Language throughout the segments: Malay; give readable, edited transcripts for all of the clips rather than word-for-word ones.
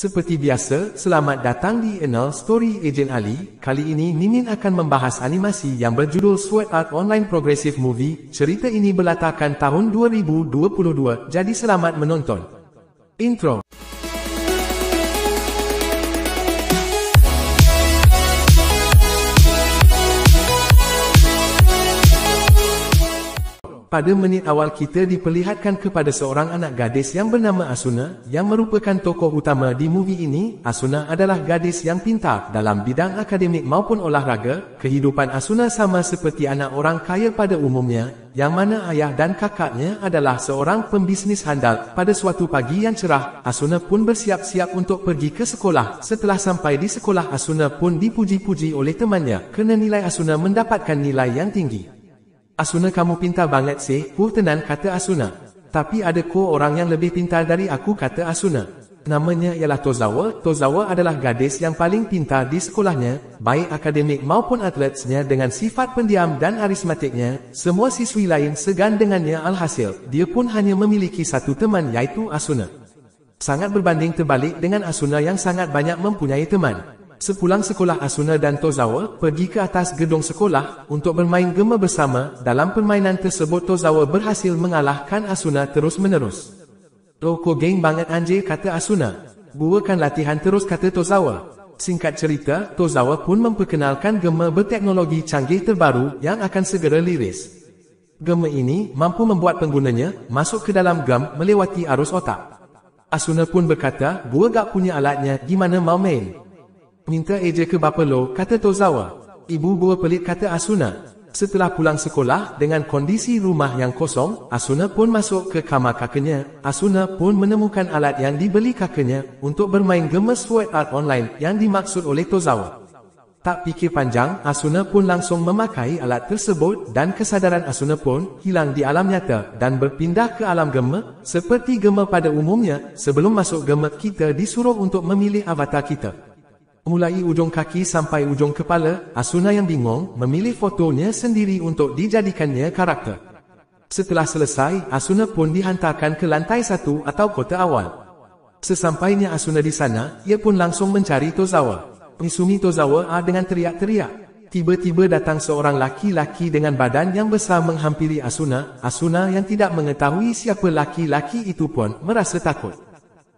Seperti biasa, selamat datang di Enel Story Ejen Ali. Kali ini Mimin akan membahas animasi yang berjudul Sword Art Online Progressive Movie. Cerita ini berlatarkan tahun 2022, jadi selamat menonton. Intro. Pada menit awal kita diperlihatkan kepada seorang anak gadis yang bernama Asuna, yang merupakan tokoh utama di movie ini. Asuna adalah gadis yang pintar dalam bidang akademik maupun olahraga. Kehidupan Asuna sama seperti anak orang kaya pada umumnya, yang mana ayah dan kakaknya adalah seorang pembisnis handal. Pada suatu pagi yang cerah, Asuna pun bersiap-siap untuk pergi ke sekolah. Setelah sampai di sekolah, Asuna pun dipuji-puji oleh temannya kerana nilai Asuna mendapatkan nilai yang tinggi. "Asuna, kamu pintar banget sih," tenan kata Asuna. "Tapi ada orang yang lebih pintar dari aku," kata Asuna. Namanya ialah Tozawa. Tozawa adalah gadis yang paling pintar di sekolahnya, baik akademik maupun atletnya. Dengan sifat pendiam dan karismatiknya, semua siswi lain segan dengannya. Alhasil, dia pun hanya memiliki satu teman, iaitu Asuna. Sangat berbanding terbalik dengan Asuna yang sangat banyak mempunyai teman. Sepulang sekolah, Asuna dan Tozawa pergi ke atas gedung sekolah untuk bermain game bersama. Dalam permainan tersebut, Tozawa berhasil mengalahkan Asuna terus-menerus. "Kau geng banget anjir," kata Asuna. "Buatkan latihan terus," kata Tozawa. Singkat cerita, Tozawa pun memperkenalkan game berteknologi canggih terbaru yang akan segera liris. Game ini mampu membuat penggunanya masuk ke dalam game melewati arus otak. Asuna pun berkata, "Gua gak punya alatnya, gimana mau main?" "Minta eja ke bapa lo," kata Tozawa. "Ibu gua pelit," kata Asuna. Setelah pulang sekolah, dengan kondisi rumah yang kosong, Asuna pun masuk ke kamar kakaknya. Asuna pun menemukan alat yang dibeli kakaknya untuk bermain game Sword Art Online yang dimaksud oleh Tozawa. Tak fikir panjang, Asuna pun langsung memakai alat tersebut dan kesadaran Asuna pun hilang di alam nyata dan berpindah ke alam game. Seperti game pada umumnya, sebelum masuk game kita disuruh untuk memilih avatar kita. Mulai ujung kaki sampai ujung kepala, Asuna yang bingung memilih fotonya sendiri untuk dijadikannya karakter. Setelah selesai, Asuna pun dihantarkan ke lantai 1 atau kota awal. Sesampainya Asuna di sana, ia pun langsung mencari Tozawa. Menyusumi Tozawa dengan teriak-teriak. Tiba-tiba datang seorang laki-laki dengan badan yang besar menghampiri Asuna. Asuna yang tidak mengetahui siapa laki-laki itu pun merasa takut.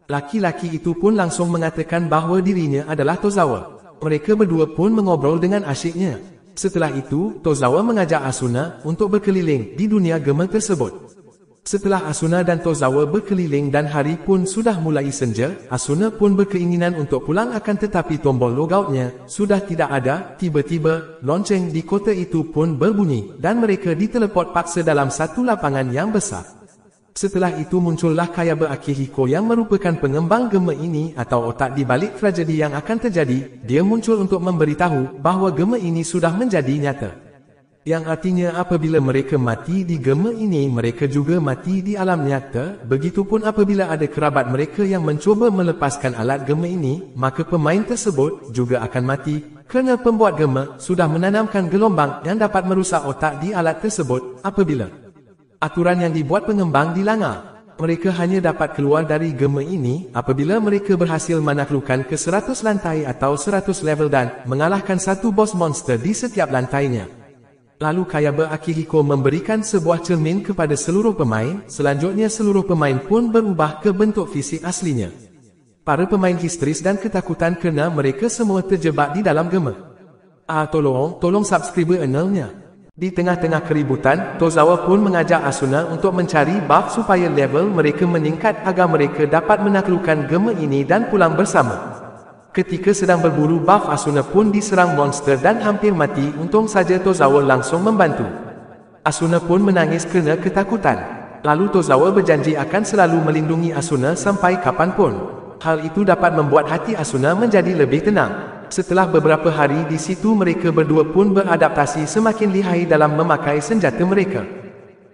Laki-laki itu pun langsung mengatakan bahawa dirinya adalah Tozawa. Mereka berdua pun mengobrol dengan asyiknya. Setelah itu, Tozawa mengajak Asuna untuk berkeliling di dunia game tersebut. Setelah Asuna dan Tozawa berkeliling dan hari pun sudah mulai senja, Asuna pun berkeinginan untuk pulang, akan tetapi tombol logoutnya sudah tidak ada. Tiba-tiba, lonceng di kota itu pun berbunyi dan mereka diteleport paksa dalam satu lapangan yang besar. Setelah itu muncullah Kayabe Akihiko yang merupakan pengembang game ini atau otak di balik tragedi yang akan terjadi. Dia muncul untuk memberitahu bahawa game ini sudah menjadi nyata. Yang artinya apabila mereka mati di game ini, mereka juga mati di alam nyata. Begitupun apabila ada kerabat mereka yang mencuba melepaskan alat game ini, maka pemain tersebut juga akan mati kerana pembuat game sudah menanamkan gelombang yang dapat merusak otak di alat tersebut. Apabila aturan yang dibuat pengembang dilanggar, mereka hanya dapat keluar dari game ini apabila mereka berhasil menaklukkan ke 100 lantai atau 100 level dan mengalahkan satu bos monster di setiap lantainya. Lalu Kayabe Akihiko memberikan sebuah cermin kepada seluruh pemain. Selanjutnya seluruh pemain pun berubah ke bentuk fisik aslinya. Para pemain histeris dan ketakutan kerana mereka semua terjebak di dalam game. Tolong subscribe channelnya. Di tengah-tengah keributan, Tozawa pun mengajak Asuna untuk mencari buff supaya level mereka meningkat agar mereka dapat menaklukkan game ini dan pulang bersama. Ketika sedang berburu buff, Asuna pun diserang monster dan hampir mati. Untung saja Tozawa langsung membantu. Asuna pun menangis kerana ketakutan. Lalu Tozawa berjanji akan selalu melindungi Asuna sampai kapanpun. Hal itu dapat membuat hati Asuna menjadi lebih tenang. Setelah beberapa hari di situ, mereka berdua pun beradaptasi semakin lihai dalam memakai senjata mereka.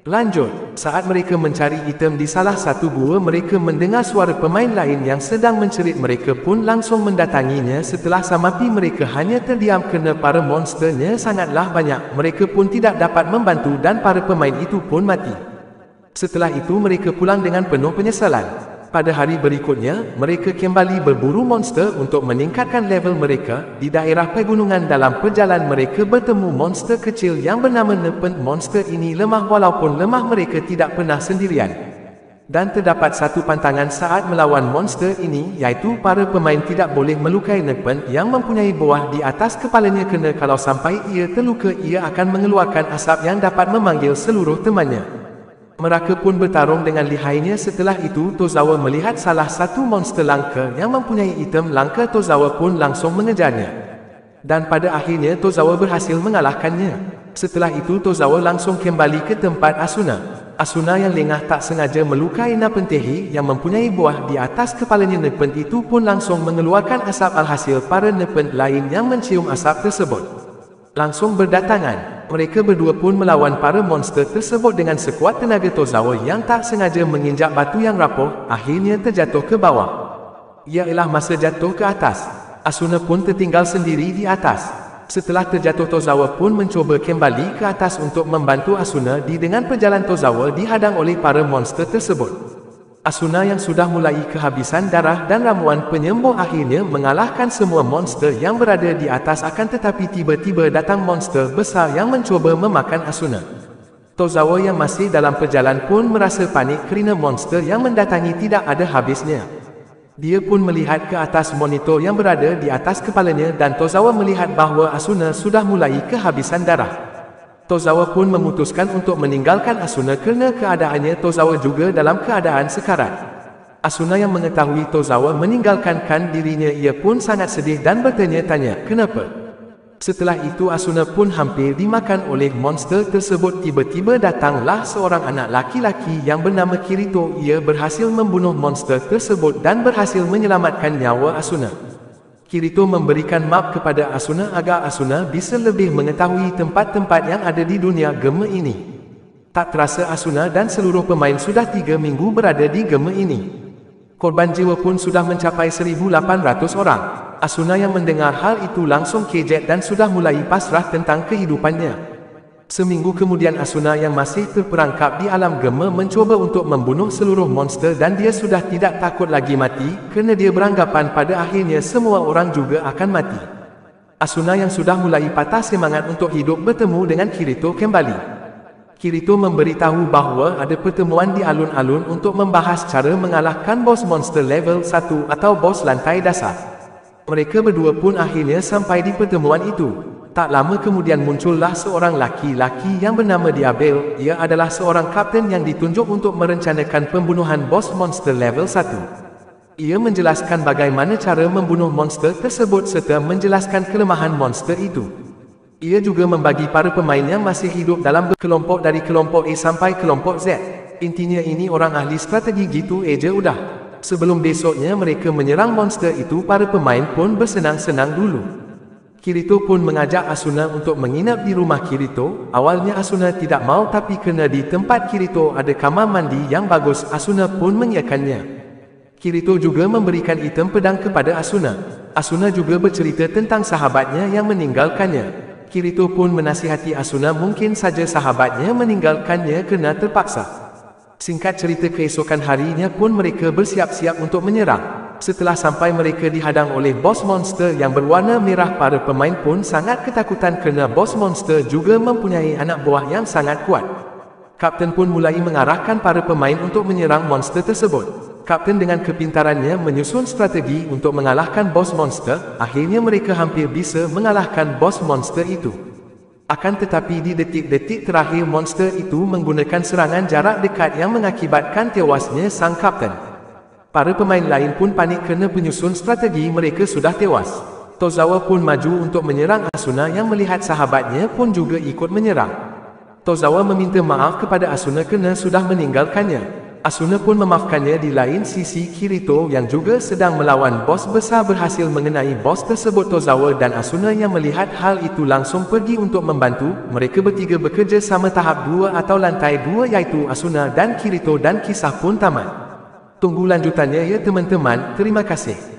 Lanjut, saat mereka mencari item di salah satu gua, mereka mendengar suara pemain lain yang sedang mencerit. Mereka pun langsung mendatanginya. Setelah samapi, mereka hanya terdiam kerana para monsternya sangatlah banyak. Mereka pun tidak dapat membantu dan para pemain itu pun mati. Setelah itu mereka pulang dengan penuh penyesalan. Pada hari berikutnya, mereka kembali berburu monster untuk meningkatkan level mereka. Di daerah pegunungan dalam perjalanan mereka bertemu monster kecil yang bernama Nepent. Monster ini lemah walaupun lemah mereka tidak pernah sendirian. Dan terdapat satu pantangan saat melawan monster ini, iaitu para pemain tidak boleh melukai Nepent yang mempunyai buah di atas kepalanya kerana kalau sampai ia terluka ia akan mengeluarkan asap yang dapat memanggil seluruh temannya. Mereka pun bertarung dengan lihainya. Setelah itu Tozawa melihat salah satu monster langka yang mempunyai item langka. Tozawa pun langsung mengejarnya. Dan pada akhirnya Tozawa berhasil mengalahkannya. Setelah itu Tozawa langsung kembali ke tempat Asuna. Asuna yang lengah tak sengaja melukai Nepentehi yang mempunyai buah di atas kepalanya. Nepent itu pun langsung mengeluarkan asap. Alhasil para Nepent lain yang mencium asap tersebut langsung berdatangan. Mereka berdua pun melawan para monster tersebut dengan sekuat tenaga. Tozawa yang tak sengaja menginjak batu yang rapuh, akhirnya terjatuh ke bawah. Ialah masa jatuh ke atas. Asuna pun tertinggal sendiri di atas. Setelah terjatuh Tozawa pun mencoba kembali ke atas untuk membantu Asuna. Dengan perjalanan Tozawa dihadang oleh para monster tersebut. Asuna yang sudah mulai kehabisan darah dan ramuan penyembuh akhirnya mengalahkan semua monster yang berada di atas. Akan tetapi tiba-tiba datang monster besar yang mencoba memakan Asuna. Tozawa yang masih dalam perjalanan pun merasa panik kerana monster yang mendatangi tidak ada habisnya. Dia pun melihat ke atas monitor yang berada di atas kepalanya dan Tozawa melihat bahawa Asuna sudah mulai kehabisan darah. Tozawa pun memutuskan untuk meninggalkan Asuna kerana keadaannya Tozawa juga dalam keadaan sekarat. Asuna yang mengetahui Tozawa meninggalkan dirinya, ia pun sangat sedih dan bertanya-tanya kenapa. Setelah itu Asuna pun hampir dimakan oleh monster tersebut. Tiba-tiba datanglah seorang anak laki-laki yang bernama Kirito. Ia berhasil membunuh monster tersebut dan berhasil menyelamatkan nyawa Asuna. Kirito memberikan map kepada Asuna agar Asuna bisa lebih mengetahui tempat-tempat yang ada di dunia gema ini. Tak terasa Asuna dan seluruh pemain sudah 3 minggu berada di gema ini. Korban jiwa pun sudah mencapai 1,800 orang. Asuna yang mendengar hal itu langsung kejek dan sudah mulai pasrah tentang kehidupannya. Seminggu kemudian Asuna yang masih terperangkap di alam gema mencoba untuk membunuh seluruh monster dan dia sudah tidak takut lagi mati kerana dia beranggapan pada akhirnya semua orang juga akan mati. Asuna yang sudah mulai patah semangat untuk hidup bertemu dengan Kirito kembali. Kirito memberitahu bahawa ada pertemuan di alun-alun untuk membahas cara mengalahkan bos monster level 1 atau bos lantai dasar. Mereka berdua pun akhirnya sampai di pertemuan itu. Tak lama kemudian muncullah seorang laki-laki yang bernama Diabel. Ia adalah seorang kapten yang ditunjuk untuk merencanakan pembunuhan bos monster level 1. Ia menjelaskan bagaimana cara membunuh monster tersebut serta menjelaskan kelemahan monster itu. Ia juga membagi para pemain yang masih hidup dalam berkelompok dari kelompok A sampai kelompok Z. Intinya ini orang ahli strategi gitu aja udah. Sebelum besoknya mereka menyerang monster itu, para pemain pun bersenang-senang dulu. Kirito pun mengajak Asuna untuk menginap di rumah Kirito. Awalnya Asuna tidak mau, tapi kerana di tempat Kirito ada kamar mandi yang bagus, Asuna pun mengiyakannya. Kirito juga memberikan item pedang kepada Asuna. Asuna juga bercerita tentang sahabatnya yang meninggalkannya. Kirito pun menasihati Asuna mungkin saja sahabatnya meninggalkannya kerana terpaksa. Singkat cerita, keesokan harinya pun mereka bersiap-siap untuk menyerang. Setelah sampai mereka dihadang oleh bos monster yang berwarna merah. Para pemain pun sangat ketakutan kerana bos monster juga mempunyai anak buah yang sangat kuat. Kapten pun mulai mengarahkan para pemain untuk menyerang monster tersebut. Kapten dengan kepintarannya menyusun strategi untuk mengalahkan bos monster. Akhirnya mereka hampir bisa mengalahkan bos monster itu. Akan tetapi di detik-detik terakhir monster itu menggunakan serangan jarak dekat yang mengakibatkan tewasnya sang kapten. Para pemain lain pun panik kerana penyusun strategi mereka sudah tewas. Tozawa pun maju untuk menyerang Asuna yang melihat sahabatnya pun juga ikut menyerang. Tozawa meminta maaf kepada Asuna kerana sudah meninggalkannya. Asuna pun memaafkannya. Di lain sisi, Kirito yang juga sedang melawan bos besar berhasil mengenai bos tersebut. Tozawa dan Asuna yang melihat hal itu langsung pergi untuk membantu. Mereka bertiga bekerja sama tahap 2 atau lantai 2, iaitu Asuna dan Kirito, dan kisah pun tamat. Tunggu lanjutannya ya teman-teman. Terima kasih.